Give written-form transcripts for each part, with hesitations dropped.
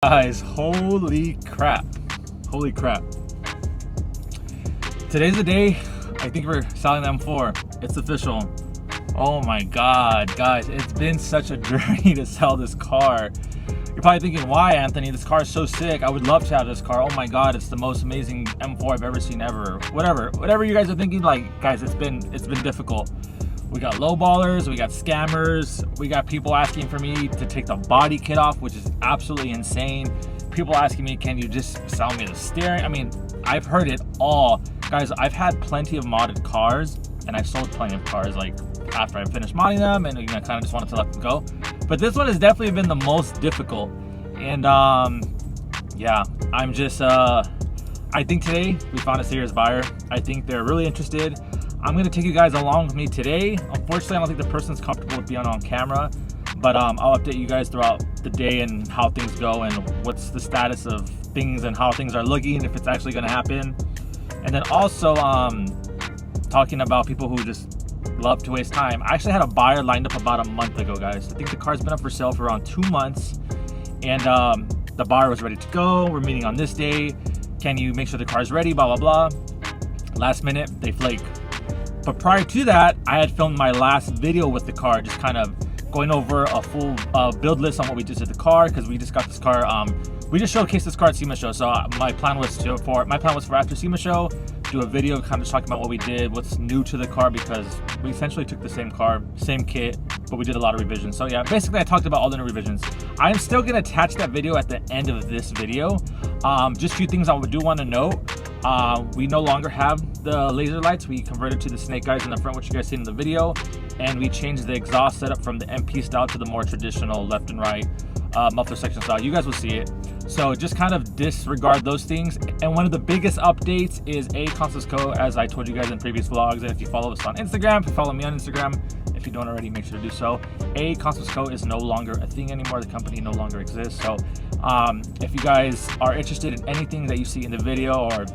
Guys, holy crap. Today's the day. I think we're selling the M4. It's official. Oh my god, guys, it's been such a journey to sell this car. You're probably thinking, why, Anthony? This car is so sick. I would love to have this car. Oh my god, it's the most amazing M4 I've ever seen ever. Whatever you guys are thinking, like, guys, it's been difficult. We got lowballers, we got scammers, we got people asking for me to take the body kit off, which is absolutely insane. People asking me, can you just sell me the steering? I mean, I've heard it all. Guys, I've had plenty of modded cars, and I've sold plenty of cars, like, after I finished modding them, and I kind of just wanted to let them go. But this one has definitely been the most difficult. And, yeah, I'm just, I think today we found a serious buyer. I think they're really interested. I'm gonna take you guys along with me today. Unfortunately, I don't think the person's comfortable with being on camera, but I'll update you guys throughout the day and how things go and what's the status of things and how things are looking, if it's actually gonna happen. And then also talking about people who just love to waste time. I actually had a buyer lined up about a month ago, guys. I think the car's been up for sale for around 2 months, and the buyer was ready to go. We're meeting on this day. Can you make sure the car's ready? Blah, blah, blah. Last minute, they flake. But prior to that, I had filmed my last video with the car, just kind of going over a full build list on what we did to the car, because we just got this car. We just showcased this car at SEMA show. So my plan was for after SEMA show, do a video kind of talking about what we did, what's new to the car, because we essentially took the same car, same kit, but we did a lot of revisions. So yeah, basically I talked about all the new revisions. I'm still gonna attach that video at the end of this video. Just a few things I do want to note. We no longer have the laser lights. We converted to the snake eyes in the front, which you guys seen in the video, and we changed the exhaust setup from the MP style to the more traditional left and right muffler section style. You guys will see it. So just kind of disregard those things. And one of the biggest updates is Constance Co, as I told you guys in previous vlogs. And if you follow us on Instagram, if you follow me on Instagram, if you don't already, make sure to do so. Constance Co is no longer a thing anymore. The company no longer exists. So if you guys are interested in anything that you see in the video or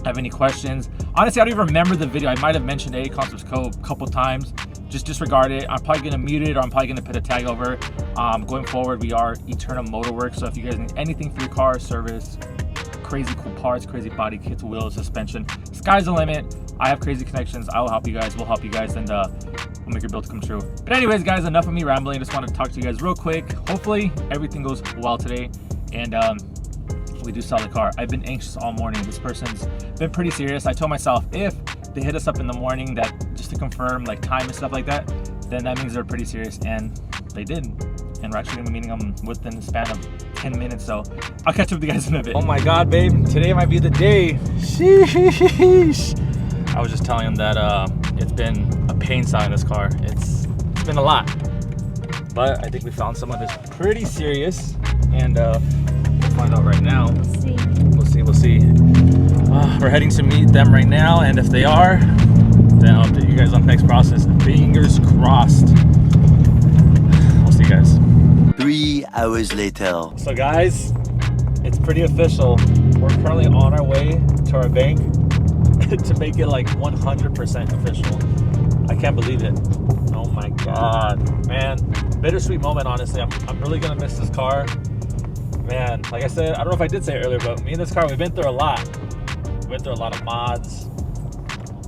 have any questions, honestly, I don't even remember the video. I might have mentioned Constance Co a couple times. Just disregard it. I'm probably gonna mute it, or I'm probably gonna put a tag over. Going forward, we are Eterna Motorworks. So if you guys need anything for your car, service, crazy cool parts, crazy body kits, wheels, suspension, sky's the limit. I have crazy connections. I will help you guys. We'll help you guys, and we'll make your build come true. But anyways, guys, enough of me rambling. I just wanted to talk to you guys real quick. Hopefully everything goes well today, and we do sell the car. I've been anxious all morning. This person's been pretty serious. I told myself, if they hit us up in the morning that just to confirm like time and stuff like that, then that means they're pretty serious, and they did. And we're actually gonna be meeting them within the span of 10 minutes. So I'll catch up with you guys in a bit. Oh my god, babe, today might be the day. Sheesh. I was just telling him that it's been a pain selling this car. It's been a lot, but I think we found someone that's pretty serious, and we'll find out right now. We'll see. We're heading to meet them right now, and if they are, then I'll update you guys on the next process. Fingers crossed. We'll see you guys. 3 hours later. So guys, it's pretty official. We're currently on our way to our bank to make it like 100% official. I can't believe it. Oh my god, man. Bittersweet moment, honestly. I'm really gonna miss this car. Man, like I said, I don't know if I did say it earlier, but me and this car, we've been through a lot. We went through a lot of mods,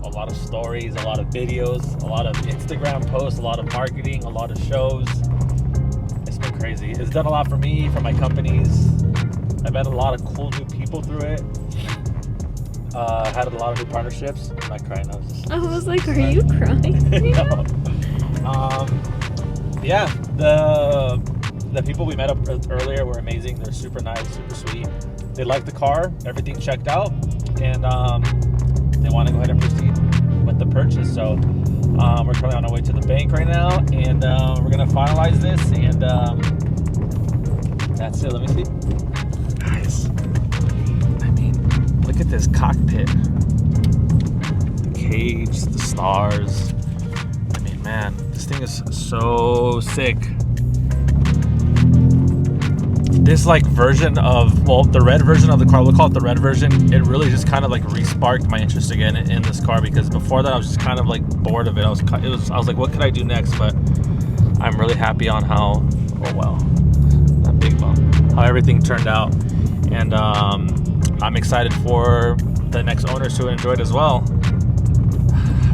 a lot of stories, a lot of videos, a lot of Instagram posts, a lot of marketing, a lot of shows. It's been crazy. It's done a lot for me, for my companies. I've met a lot of cool new people through it. Had a lot of new partnerships. I'm not crying. I was like, are you crying? No. Yeah, the people we met up earlier were amazing. They're super nice, super sweet. They liked the car. Everything checked out, and they want to go ahead and proceed with the purchase. So we're currently on our way to the bank right now, and we're gonna finalize this, and that's it. Let me see, guys. I mean, look at this cockpit, the cage, the stars. I mean, man, this thing is so sick. This like version of, well, the red version of the car, we'll call it the red version, it really just kind of like re-sparked my interest again in this car, because before that I was just kind of like bored of it. I was like, what could I do next? But I'm really happy on how, oh wow, that big bump. how everything turned out, and I'm excited for the next owners to enjoy it as well.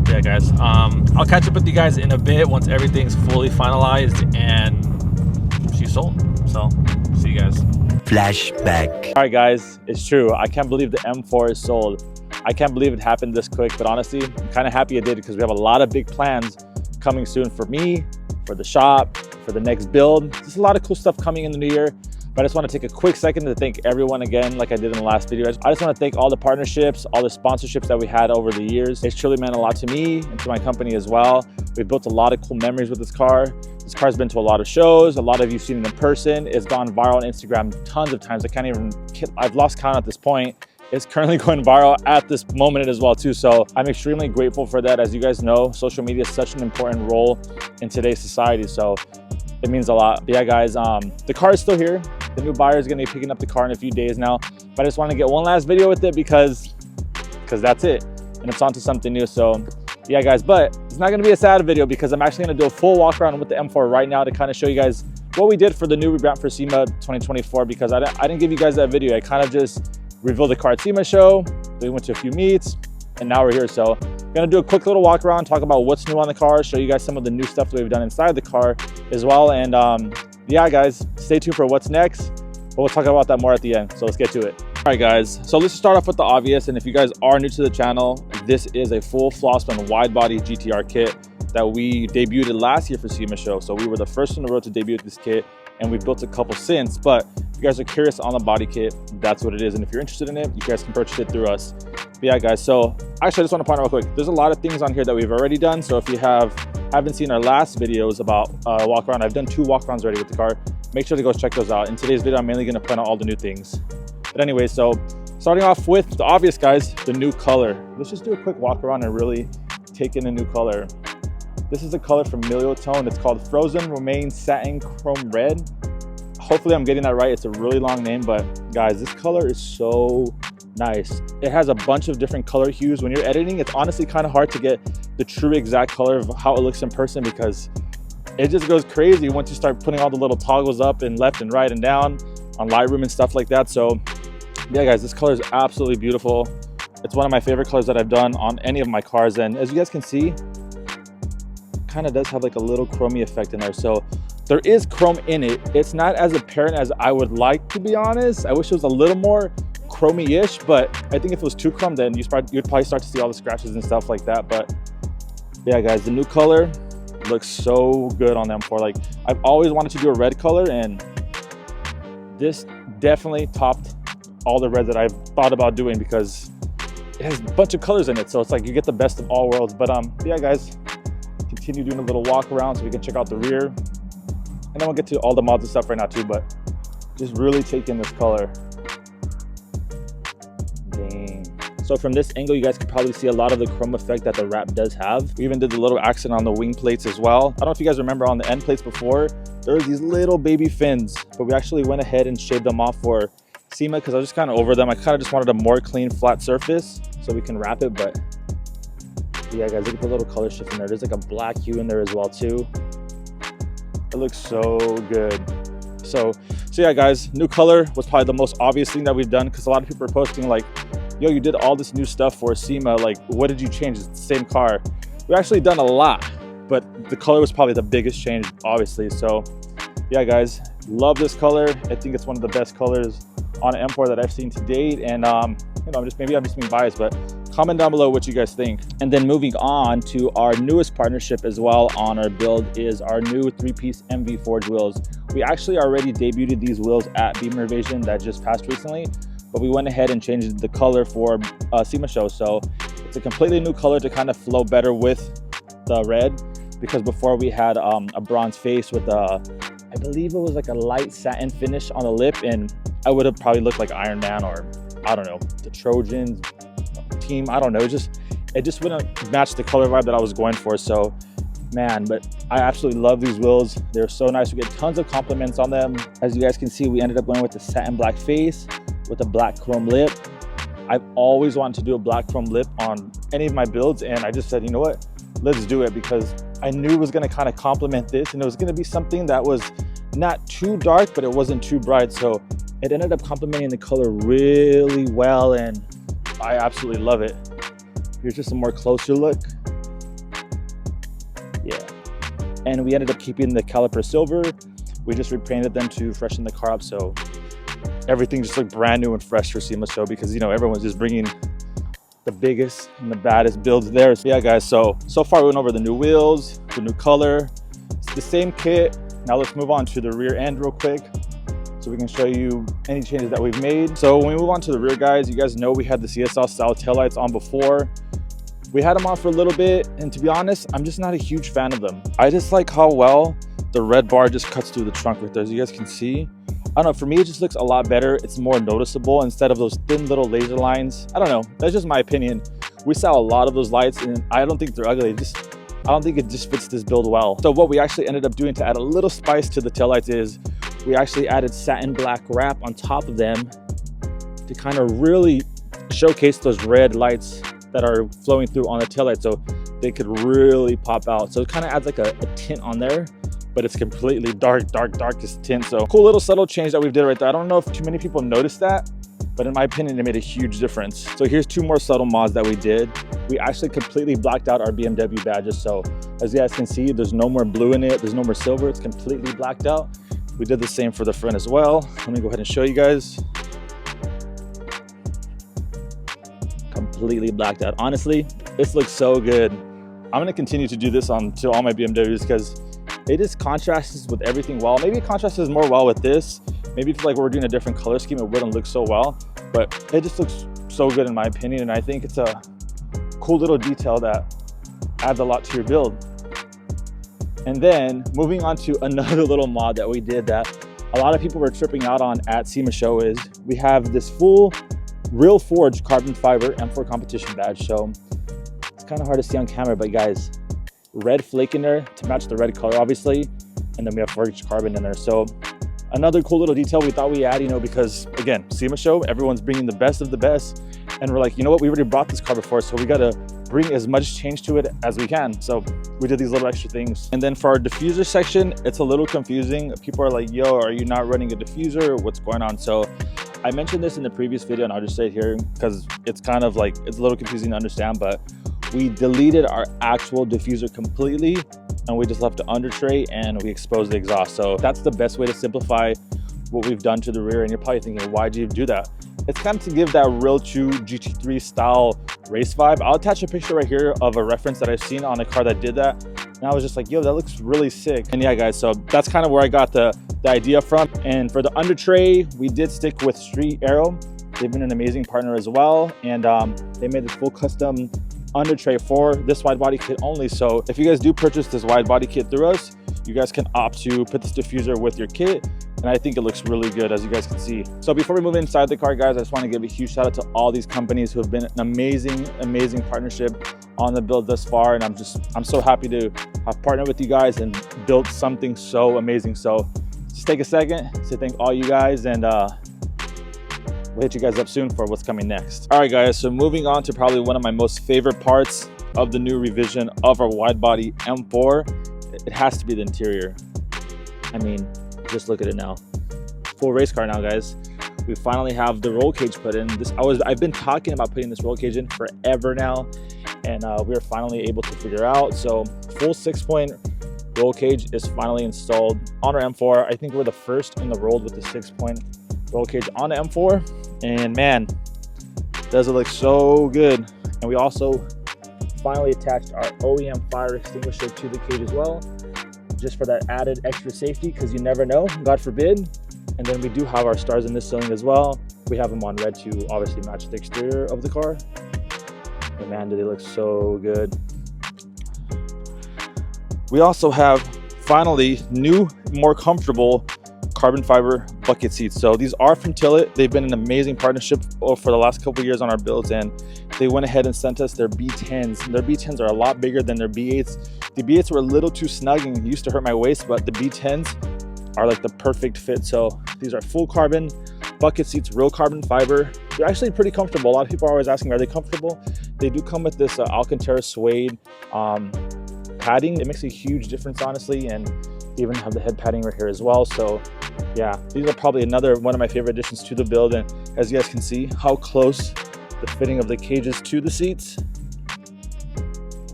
But yeah, guys, I'll catch up with you guys in a bit once everything's fully finalized and she's sold. So see you guys. Flashback. All right, guys, it's true. I can't believe the M4 is sold. I can't believe it happened this quick, but honestly, I'm kind of happy it did because we have a lot of big plans coming soon for me, for the shop, for the next build. There's a lot of cool stuff coming in the new year. But I just want to take a quick second to thank everyone again, like I did in the last video. I just want to thank all the partnerships, all the sponsorships that we had over the years. It's truly meant a lot to me and to my company as well. We've built a lot of cool memories with this car. This car's been to a lot of shows. A lot of you've seen it in person. It's gone viral on Instagram tons of times. I've lost count at this point. It's currently going viral at this moment as well too. So I'm extremely grateful for that. As you guys know, social media is such an important role in today's society. So it means a lot. But yeah, guys, the car is still here. The new buyer is going to be picking up the car in a few days now. But I just want to get one last video with it because that's it. And it's on to something new. So yeah, guys, but it's not going to be a sad video because I'm actually going to do a full walk around with the M4 right now to kind of show you guys what we did for the new rebrand for SEMA 2024, because I didn't give you guys that video. I kind of just revealed the car at SEMA show. We went to a few meets and now we're here. So I'm going to do a quick little walk around, talk about what's new on the car, show you guys some of the new stuff that we've done inside the car as well. And yeah, guys, stay tuned for what's next, but we'll talk about that more at the end. So let's get to it. All right, guys, so let's start off with the obvious. And if you guys are new to the channel, this is a full Flossman wide-body GTR kit that we debuted last year for SEMA show. So we were the first in the road to debut this kit, and we've built a couple since. But if you guys are curious on the body kit, that's what it is. And if you're interested in it, you guys can purchase it through us. But yeah, guys, so actually I just want to point out real quick, there's a lot of things on here that we've already done. So if you haven't seen our last videos about walk around, I've done 2 walk arounds already with the car. Make sure to go check those out. In today's video, I'm mainly going to point out all the new things. But anyway, so starting off with the obvious, guys, the new color. Let's just do a quick walk around and really take in the new color. This is the color from Milio Tone. It's called Frozen Romaine Satin Chrome Red. Hopefully I'm getting that right. It's a really long name, but guys, this color is so nice. It has a bunch of different color hues. When you're editing, it's honestly kind of hard to get the true exact color of how it looks in person because it just goes crazy once you start putting all the little toggles up and left and right and down on Lightroom and stuff like that. So yeah, guys, this color is absolutely beautiful. It's one of my favorite colors that I've done on any of my cars. And as you guys can see, kind of does have like a little chromey effect in there. So there is chrome in it. It's not as apparent as I would like, to be honest. I wish it was a little more chromey-ish, but I think if it was too chrome, then you'd probably start to see all the scratches and stuff like that. But yeah, guys, the new color looks so good on the M4. Like, I've always wanted to do a red color, and this definitely topped all the reds that I've thought about doing because it has a bunch of colors in it. So it's like you get the best of all worlds. But yeah, guys, continue doing a little walk around so we can check out the rear. And then we'll get to all the mods and stuff right now too, but just really take in this color. Dang. So from this angle, you guys can probably see a lot of the chrome effect that the wrap does have. We even did the little accent on the wing plates as well. I don't know if you guys remember on the end plates before, there was these little baby fins, but we actually went ahead and shaved them off for SEMA because I was just kind of over them. I kind of just wanted a more clean, flat surface so we can wrap it. But yeah, guys, look at the little color shift in there. There's like a black hue in there as well too. It looks so good. So yeah, guys, new color was probably the most obvious thing that we've done because a lot of people are posting like, yo, you did all this new stuff for SEMA. Like, what did you change? It's the same car. We've actually done a lot, but the color was probably the biggest change, obviously. So yeah, guys, love this color. I think it's one of the best colors on an M4 that I've seen to date. And you know, maybe I'm just being biased, but comment down below what you guys think. And then moving on to our newest partnership as well on our build is our new 3-piece MV Forge wheels. We actually already debuted these wheels at Beamer Invasion that just passed recently, but we went ahead and changed the color for SEMA show. So it's a completely new color to kind of flow better with the red, because before we had a bronze face with I believe it was like a light satin finish on the lip, and I would have probably looked like Iron Man or I don't know, the Trojans team. I don't know, it just wouldn't match the color vibe that I was going for. So man, but I absolutely love these wheels. They're so nice. We get tons of compliments on them. As you guys can see, we ended up going with the satin black face with a black chrome lip. I've always wanted to do a black chrome lip on any of my builds, and I just said, you know what, let's do it, because I knew it was going to kind of complement this, and it was going to be something that was not too dark, but it wasn't too bright. So it ended up complementing the color really well, and I absolutely love it. Here's just a more closer look. Yeah. And we ended up keeping the caliper silver. We just repainted them to freshen the car up, so everything just looked brand new and fresh for SEMA show, because you know everyone's just bringing the biggest and the baddest builds there. So yeah guys, so far we went over the new wheels, the new color. It's the same kit. Now let's move on to the rear end real quick so we can show you any changes that we've made. So when we move on to the rear, guys, you guys know we had the CSL style taillights on before. We had them on for a little bit, and to be honest, I'm just not a huge fan of them. I just like how well the red bar just cuts through the trunk right there, as you guys can see. I don't know, for me it just looks a lot better. It's more noticeable instead of those thin little laser lines. I don't know, that's just my opinion. We sell a lot of those lights and I don't think they're ugly. I don't think it just fits this build well. So what we actually ended up doing to add a little spice to the taillights is we actually added satin black wrap on top of them to kind of really showcase those red lights that are flowing through on the taillight, so they could really pop out. So it kind of adds like a tint on there, but it's completely darkest tint. So cool little subtle change that we did right there. I don't know if too many people noticed that, but in my opinion, it made a huge difference. So here's two more subtle mods that we did. We actually completely blacked out our BMW badges. So as you guys can see, there's no more blue in it. There's no more silver. It's completely blacked out. We did the same for the front as well. Let me go ahead and show you guys. Completely blacked out. Honestly, this looks so good. I'm gonna continue to do this to all my BMWs because it just contrasts with everything well. Maybe it contrasts more well with this. Maybe if like we're doing a different color scheme, it wouldn't look so well, but it just looks so good in my opinion. And I think it's a cool little detail that adds a lot to your build. And then moving on to another little mod that we did that a lot of people were tripping out on at SEMA show is we have this full real forged carbon fiber M4 competition badge. So it's kind of hard to see on camera, but guys, red flake in there to match the red color obviously, and then we have forged carbon in there. So another cool little detail we thought we add, you know, because again, SEMA show, everyone's bringing the best of the best, and we're like, you know what, we already brought this car before, so we got to bring as much change to it as we can. So we did these little extra things. And then for our diffuser section, it's a little confusing. People are like, yo, are you not running a diffuser? What's going on? So I mentioned this in the previous video, and I'll just say it here because it's kind of like, it's a little confusing to understand, but we deleted our actual diffuser completely and we just left the under tray and we exposed the exhaust. So that's the best way to simplify what we've done to the rear. And you're probably thinking, why'd you do that? It's kind of to give that real true GT3 style race vibe. I'll attach a picture right here of a reference that I've seen on a car that did that. And I was just like, yo, that looks really sick. And yeah, guys, so that's kind of where I got the idea from. And for the under tray, we did stick with Street Aero. They've been an amazing partner as well. And they made this full custom under tray for this wide body kit only. So if you guys do purchase this wide body kit through us, you guys can opt to put this diffuser with your kit. And I think it looks really good, as you guys can see. So before we move inside the car, guys, I just want to give a huge shout out to all these companies who have been an amazing partnership on the build thus far. And I'm so happy to have partnered with you guys and built something so amazing. So just take a second to thank all you guys, and we'll hit you guys up soon for what's coming next. All right, guys, so moving on to probably one of my most favorite parts of the new revision of our wide body M4, it has to be the interior. I mean, just look at it now. Full race car now, guys. We finally have the roll cage put in. I've been talking about putting this roll cage in forever now, and we are finally able to figure out. So full 6-point roll cage is finally installed on our M4. I think we're the first in the world with the 6-point roll cage on the M4, and man, does it look so good. And we also finally attached our OEM fire extinguisher to the cage as well, just for that added extra safety, because you never know, God forbid. And then we do have our stars in this cylinder as well. We have them on red to obviously match the exterior of the car. And man, do they look so good. We also have finally new, more comfortable carbon fiber bucket seats. So these are from Tillet. They've been an amazing partnership for the last couple of years on our builds, and they went ahead and sent us their B10s. Their B10s are a lot bigger than their B8s. The B8s were a little too snug and used to hurt my waist, but the B10s are like the perfect fit. So these are full carbon bucket seats, real carbon fiber. They're actually pretty comfortable. A lot of people are always asking, are they comfortable? They do come with this Alcantara suede padding. It makes a huge difference, honestly, and Even have the head padding right here as well. So yeah, these are probably another one of my favorite additions to the build. And as you guys can see how close the fitting of the cages to the seats.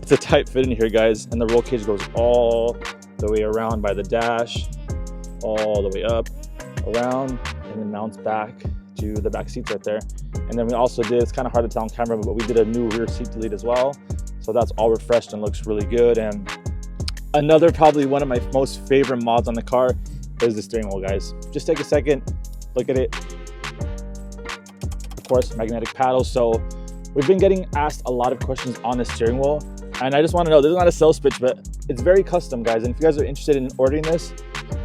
It's a tight fit in here, guys, and the roll cage goes all the way around by the dash, all the way up, around, and then mounts back to the back seats right there. And then we also did, it's kind of hard to tell on camera, but we did a new rear seat delete as well. So that's all refreshed and looks really good. And another, probably one of my most favorite mods on the car is the steering wheel, guys. Just take a second, look at it. Of course, magnetic paddles. So we've been getting asked a lot of questions on the steering wheel. And I just want to know, this is not a sales pitch, but it's very custom, guys. And if you guys are interested in ordering this,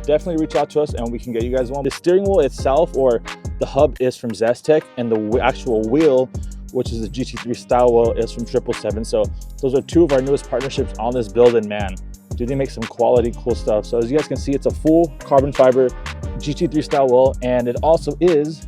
definitely reach out to us and we can get you guys one. The steering wheel itself, or the hub, is from Zestech, and the actual wheel, which is the GT3 style wheel, is from 777. So those are two of our newest partnerships on this build, and man, do they make some quality, cool stuff. So as you guys can see, it's a full carbon fiber GT3 style wheel, and it also is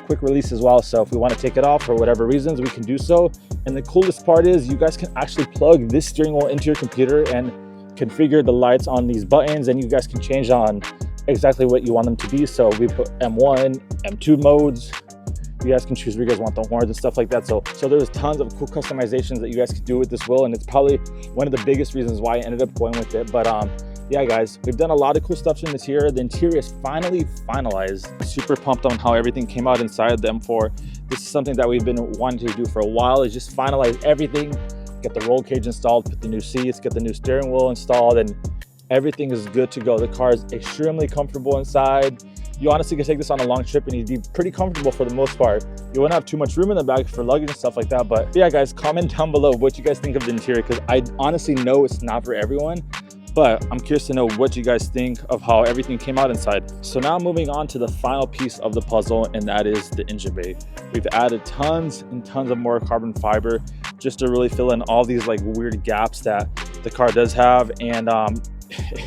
quick release as well. So if we want to take it off for whatever reasons, we can do so. And the coolest part is you guys can actually plug this steering wheel into your computer and configure the lights on these buttons, and you guys can change on exactly what you want them to be. So we put M1, M2 modes. You guys can choose where you guys want the horns and stuff like that. So there's tons of cool customizations that you guys can do with this wheel, and it's probably one of the biggest reasons why I ended up going with it. But yeah, guys, we've done a lot of cool stuff to the interior. The interior is finally finalized. Super pumped on how everything came out inside the M4. This is something that we've been wanting to do for a while, is just finalize everything, get the roll cage installed, put the new seats, get the new steering wheel installed, and everything is good to go. The car is extremely comfortable inside. You honestly can take this on a long trip and you'd be pretty comfortable for the most part. You won't have too much room in the back for luggage and stuff like that. But yeah, guys, comment down below what you guys think of the interior, because I honestly know it's not for everyone. But I'm curious to know what you guys think of how everything came out inside. So now moving on to the final piece of the puzzle, and that is the engine bay. We've added tons and tons of more carbon fiber just to really fill in all these like weird gaps that the car does have. And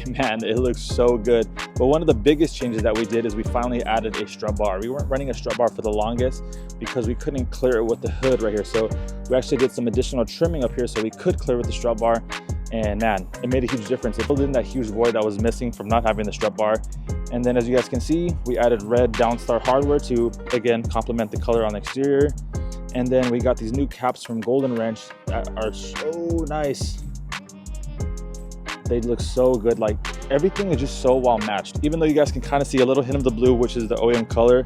man, it looks so good. But one of the biggest changes that we did is we finally added a strut bar. We weren't running a strut bar for the longest because we couldn't clear it with the hood right here. So we actually did some additional trimming up here so we could clear with the strut bar. And man, it made a huge difference. It filled in that huge void that was missing from not having the strut bar. And then as you guys can see, we added red Downstar hardware to, again, complement the color on the exterior. And then we got these new caps from Golden Wrench that are so nice. They look so good. Like, everything is just so well matched. Even though you guys can kind of see a little hint of the blue, which is the OEM color.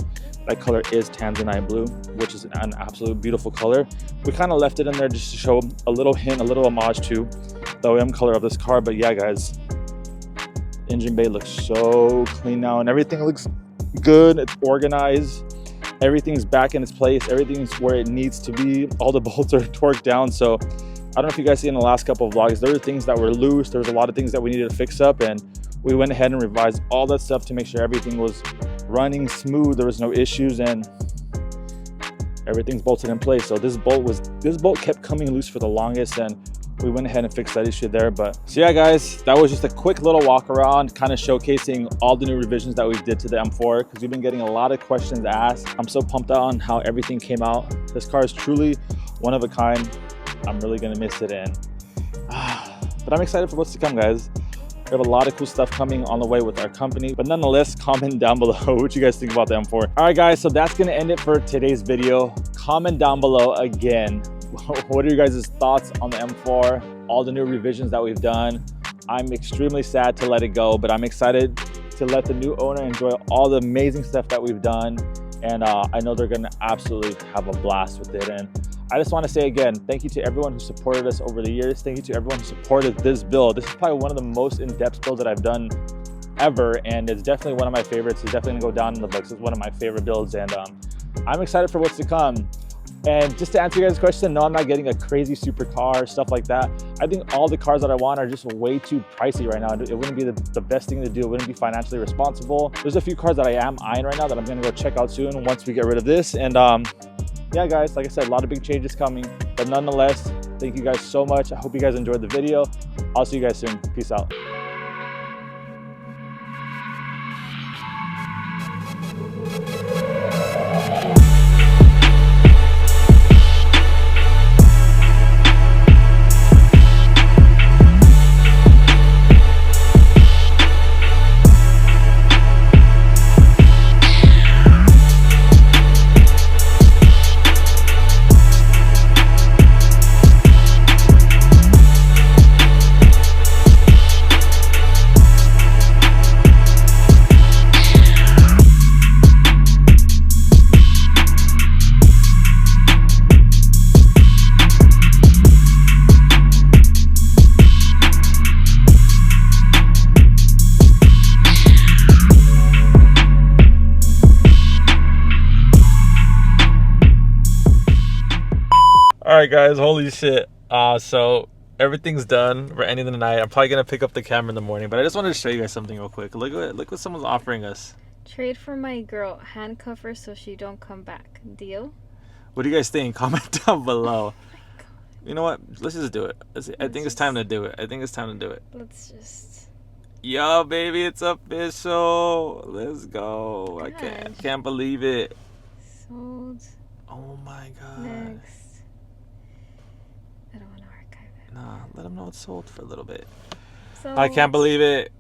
That color is Tanzanite blue, which is an absolute beautiful color. We kind of left it in there just to show a little hint, a little homage to the OEM color of this car. But yeah, guys, engine bay looks so clean now, and everything looks good. It's organized. Everything's back in its place. Everything's where it needs to be. All the bolts are torqued down. So I don't know if you guys see in the last couple of vlogs, there were things that were loose. There was a lot of things that we needed to fix up, and we went ahead and revised all that stuff to make sure everything was running smooth. There was no issues, and everything's bolted in place. So this bolt kept coming loose for the longest, and we went ahead and fixed that issue there. But so yeah, guys, that was just a quick little walk around, kind of showcasing all the new revisions that we did to the M4, because we've been getting a lot of questions asked. I'm so pumped out on how everything came out. This car is truly one of a kind. I'm really gonna miss it, and but I'm excited for what's to come, guys. We have a lot of cool stuff coming on the way with our company, but nonetheless, comment down below what you guys think about the M4. All right, guys, so that's gonna end it for today's video. Comment down below again, what are you guys' thoughts on the M4, all the new revisions that we've done. I'm extremely sad to let it go, but I'm excited to let the new owner enjoy all the amazing stuff that we've done. And I know they're gonna absolutely have a blast with it. And I just want to say again, thank you to everyone who supported us over the years. Thank you to everyone who supported this build. This is probably one of the most in-depth builds that I've done ever, and it's definitely one of my favorites. It's definitely gonna go down in the books. It's one of my favorite builds, and I'm excited for what's to come. And just to answer you guys' question, no, I'm not getting a crazy supercar, stuff like that. I think all the cars that I want are just way too pricey right now. It wouldn't be the best thing to do. It wouldn't be financially responsible. There's a few cars that I am eyeing right now that I'm gonna go check out soon once we get rid of this. And yeah, guys, like I said, a lot of big changes coming, but nonetheless, thank you guys so much. I hope you guys enjoyed the video. I'll see you guys soon. Peace out. right, guys. Holy shit. So everything's done. We're ending the night. I'm probably gonna pick up the camera in the morning, but I just wanted to show you guys something real quick. Look what someone's offering us. Trade for my girl. Handcuff her so she don't come back. Deal? What do you guys think? Comment down below. You know what? Let's just do it. I think it's time to do it. Let's just... Yo, baby, it's official. Let's go. I Gosh. can't believe it. Sold. Oh my god. Next. I don't want to archive it. Nah, let them know it's sold for a little bit. So I can't believe it.